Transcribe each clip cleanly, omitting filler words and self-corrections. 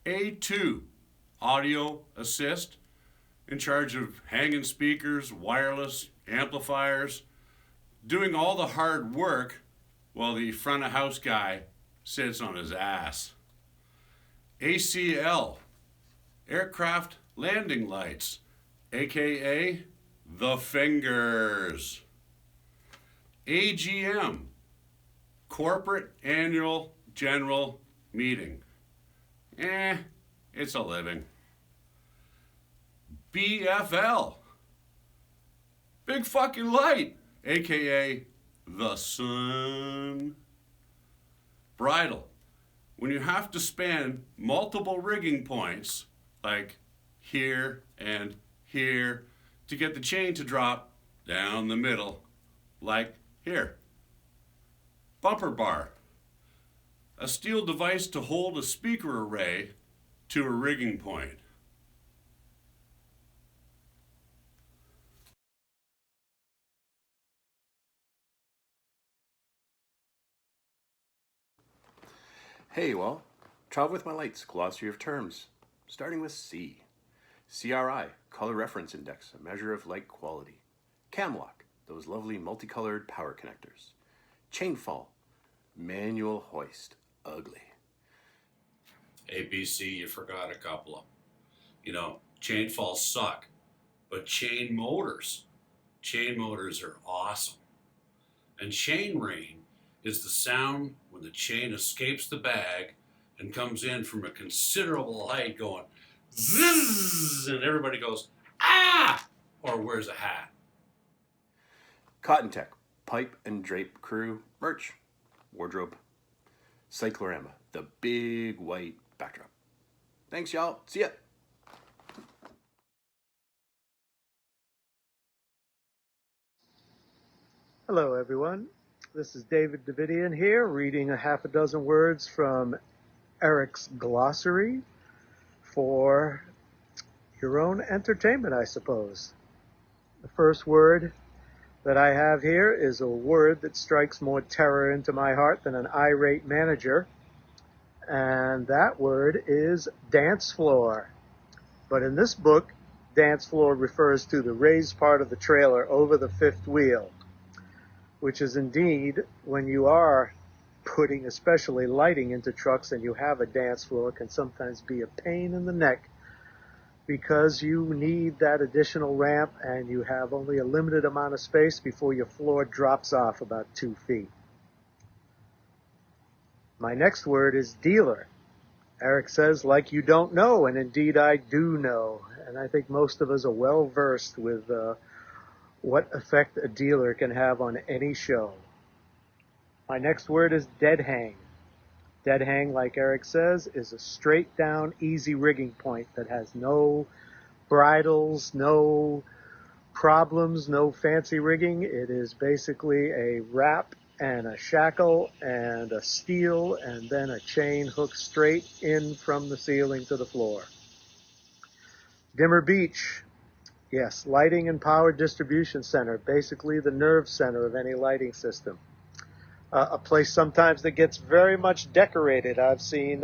A2, audio assist, in charge of hanging speakers, wireless, amplifiers, doing all the hard work while the front of house guy sits on his ass. ACL, aircraft landing lights, aka the fingers. AGM, corporate annual general meeting. It's a living. BFL, big fucking light, aka the sun. Bridle, when you have to span multiple rigging points, like here and here, to get the chain to drop down the middle, like here. Bumper bar, a steel device to hold a speaker array to a rigging point. Hey, well, travel with my lights, glossary of terms, starting with C. CRI, color reference index, a measure of light quality. Camlock, those lovely multicolored power connectors. Chainfall, manual hoist, ugly. ABC, you forgot a couple of them. Chain falls suck, but chain motors are awesome. And chain rain is the sound when the chain escapes the bag and comes in from a considerable height going zzz, and everybody goes, ah, or wears a hat. Cotton Tech, pipe and drape crew, merch, wardrobe. Cyclorama, the big white backdrop. Thanks, y'all. See ya. Hello, everyone. This is David Davidian here, reading a half a dozen words from Eric's glossary for your own entertainment, I suppose. The first word that I have here is a word that strikes more terror into my heart than an irate manager, and that word is dance floor. But in this book, dance floor refers to the raised part of the trailer over the fifth wheel, which is indeed when you are putting especially lighting into trucks and you have a dance floor, can sometimes be a pain in the neck because you need that additional ramp and you have only a limited amount of space before your floor drops off about 2 feet. My next word is dealer. Eric says, like you don't know, and indeed I do know. And I think most of us are well versed with what effect a dealer can have on any show. My next word is dead hang. Dead hang, like Eric says, is a straight down, easy rigging point that has no bridles, no problems, no fancy rigging. It is basically a wrap and a shackle and a steel and then a chain hooked straight in from the ceiling to the floor. Dimmer beach. Yes, lighting and power distribution center, basically the nerve center of any lighting system. A place sometimes that gets very much decorated. I've seen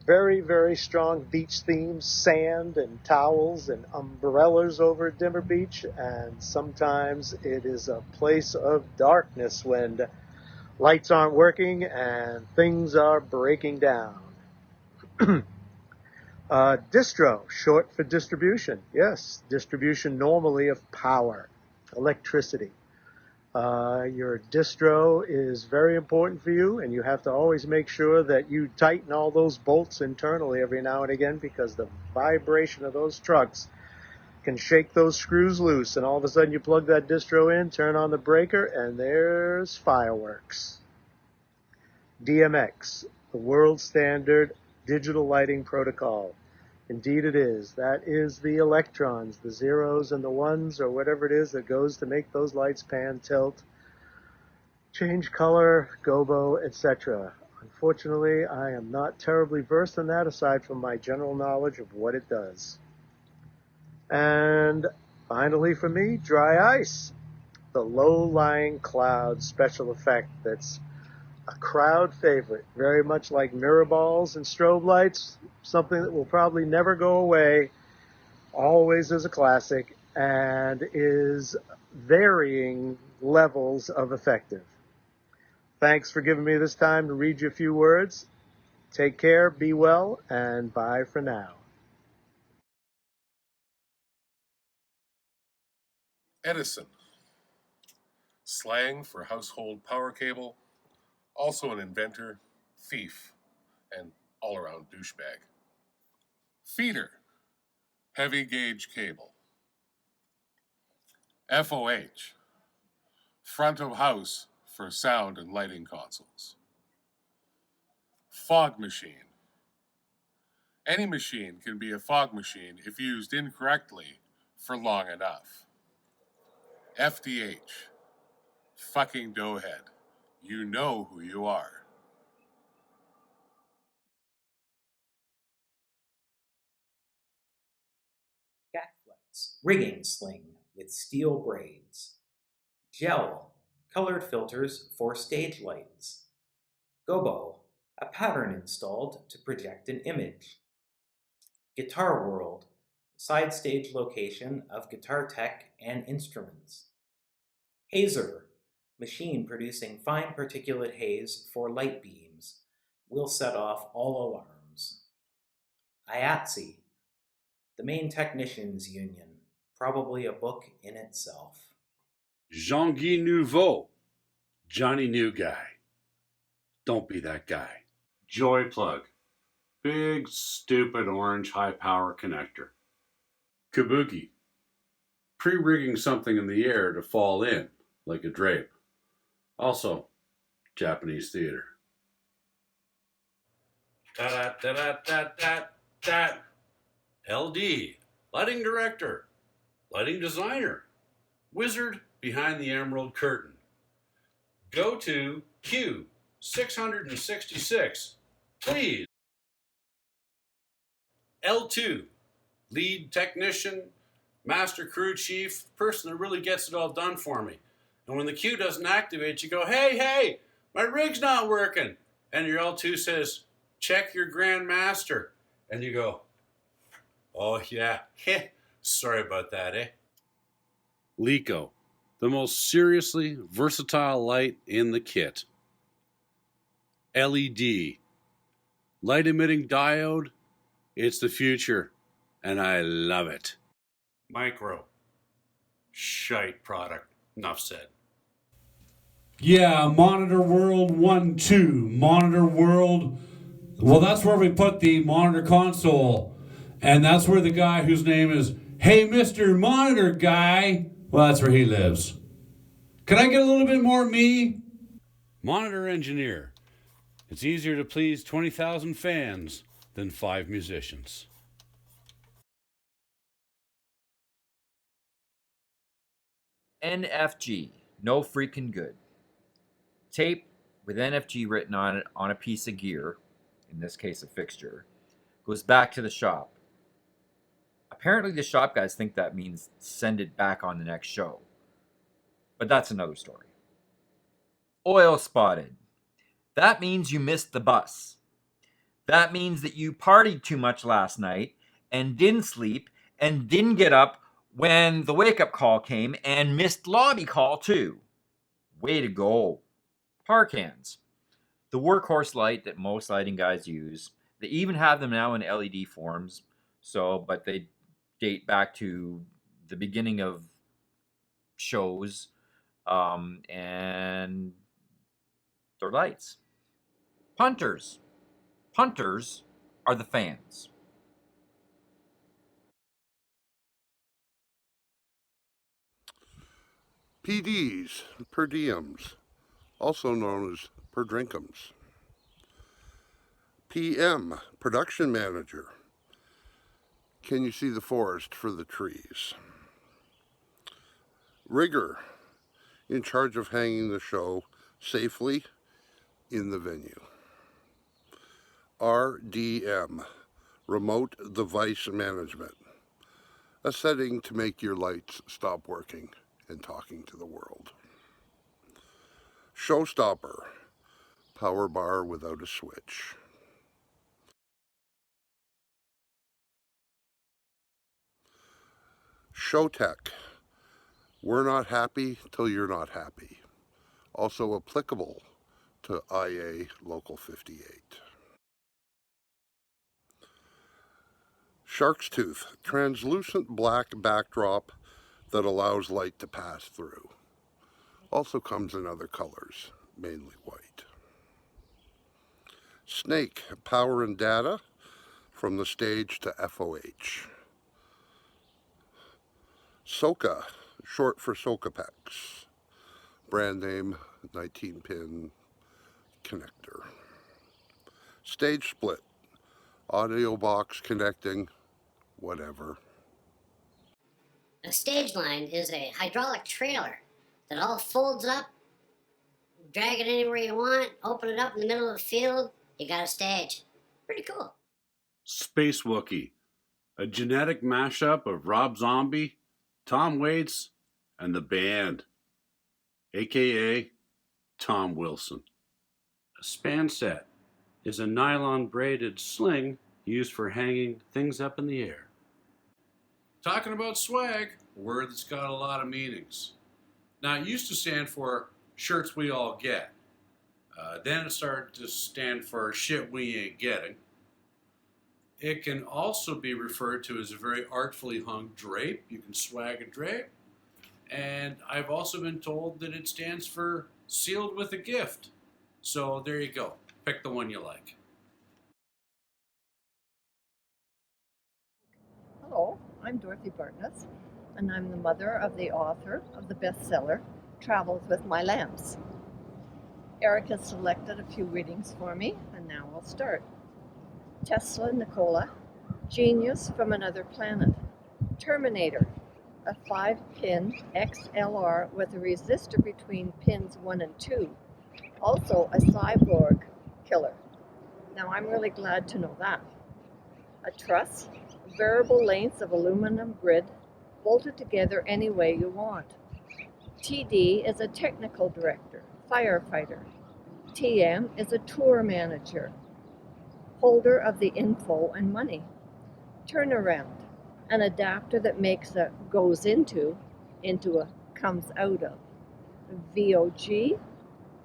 very, very strong beach themes, sand and towels and umbrellas over at Dimmer Beach, and sometimes it is a place of darkness when lights aren't working and things are breaking down. Distro, short for distribution. Yes, distribution normally of power, electricity. Your distro is very important for you, and you have to always make sure that you tighten all those bolts internally every now and again because the vibration of those trucks can shake those screws loose, and all of a sudden you plug that distro in, turn on the breaker, and there's fireworks. DMX, the world standard digital lighting protocol. Indeed it is. That is the electrons, the zeros and the ones, or whatever it is that goes to make those lights pan, tilt, change color, gobo, etc. Unfortunately, I am not terribly versed in that aside from my general knowledge of what it does. And finally for me, dry ice, the low-lying cloud special effect that's a crowd favorite, very much like mirror balls and strobe lights, something that will probably never go away, always is a classic, and is varying levels of effective. Thanks for giving me this time to read you a few words. Take care, be well, and bye for now. Edison. Slang for household power cable. Also an inventor, thief, and all-around douchebag. Feeder. Heavy gauge cable. FOH. Front of house for sound and lighting consoles. Fog machine. Any machine can be a fog machine if used incorrectly for long enough. FDH. Fucking doughhead. You know who you are. Catflex, rigging sling with steel braids. Gel, colored filters for stage lights. Gobo, a pattern installed to project an image. Guitar World, side stage location of guitar tech and instruments. Hazer, machine producing fine particulate haze for light beams, will set off all alarms. IATSE, the main technicians union, probably a book in itself. Jean-Guy Nouveau, Johnny New Guy. Don't be that guy. Joy plug, big stupid orange high power connector. Kabuki, pre-rigging something in the air to fall in, like a drape. Also, Japanese theater. Da-da-da-da-da-da. LD, lighting director, lighting designer, wizard behind the emerald curtain. Go to Q666, please. L2, lead technician, master crew chief, person that really gets it all done for me. And when the Q doesn't activate, you go, hey, my rig's not working. And your L2 says, check your grandmaster. And you go, oh yeah, sorry about that, eh? Lico, the most seriously versatile light in the kit. LED, light emitting diode, it's the future, and I love it. Micro, shite product, enough said. Yeah, Monitor World 1, 2. Monitor World. Well, that's where we put the monitor console. And that's where the guy whose name is, Hey, Mr. Monitor Guy, well, that's where he lives. Can I get a little bit more me? Monitor engineer. It's easier to please 20,000 fans than 5 musicians. NFG, no freaking good. Tape with NFG written on it on a piece of gear, in this case a fixture, goes back to the shop. Apparently the shop guys think that means send it back on the next show. But that's another story. Oil spotted. That means you missed the bus. That means that you partied too much last night and didn't sleep and didn't get up when the wake-up call came and missed lobby call too. Way to go. Park hands. The workhorse light that most lighting guys use. They even have them now in LED forms, but they date back to the beginning of shows, and they're lights. Punters. Punters are the fans. PDs, per diems, also known as per drinkums. PM, production manager. Can you see the forest for the trees? Rigger, in charge of hanging the show safely in the venue. RDM, remote device management, a setting to make your lights stop working and talking to the world. Showstopper, power bar without a switch. Showtech. We're not happy till you're not happy. Also applicable to IA Local 58. Shark's Tooth. Translucent black backdrop that allows light to pass through. Also comes in other colors, mainly white. Snake. Power and data from the stage to FOH. Soka, short for Socapex. Brand name, 19-pin connector. Stage split, audio box connecting, whatever. A stage line is a hydraulic trailer that all folds up, drag it anywhere you want, open it up in the middle of the field, you got a stage. Pretty cool. Space Wookie, a genetic mashup of Rob Zombie, Tom Waits, and the band, aka Tom Wilson. A span set is a nylon braided sling used for hanging things up in the air. Talking about swag, a word that's got a lot of meanings. Now, it used to stand for shirts we all get. Then it started to stand for shit we ain't getting. It can also be referred to as a very artfully hung drape. You can swag a drape. And I've also been told that it stands for sealed with a gift. So there you go. Pick the one you like. Hello, I'm Dorothy Bartnett, and I'm the mother of the author of the bestseller, Travels with My Lamps. Eric has selected a few readings for me, and now I'll start. Tesla Nikola, Genius from Another Planet. Terminator, a 5-pin XLR with a resistor between pins 1 and 2. Also a cyborg killer. Now I'm really glad to know that. A truss, variable lengths of aluminum grid bolted together any way you want. TD is a technical director, firefighter. TM is a tour manager, holder of the info and money. Turnaround, an adapter that makes a goes into a comes out of. VOG,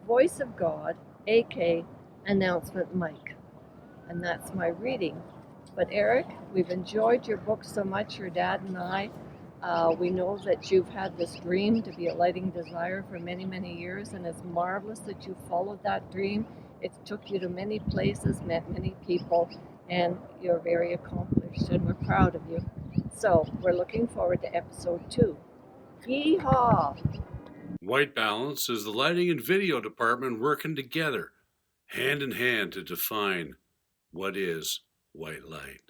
voice of God, AK announcement mic. And that's my reading. But Eric, we've enjoyed your book so much, your dad and I. We know that you've had this dream to be a lighting desire for many, many years, and it's marvelous that you followed that dream. It took you to many places, met many people, and you're very accomplished, and we're proud of you. So we're looking forward to episode 2. Yeehaw! White Balance is the lighting and video department working together, hand in hand, to define what is white light.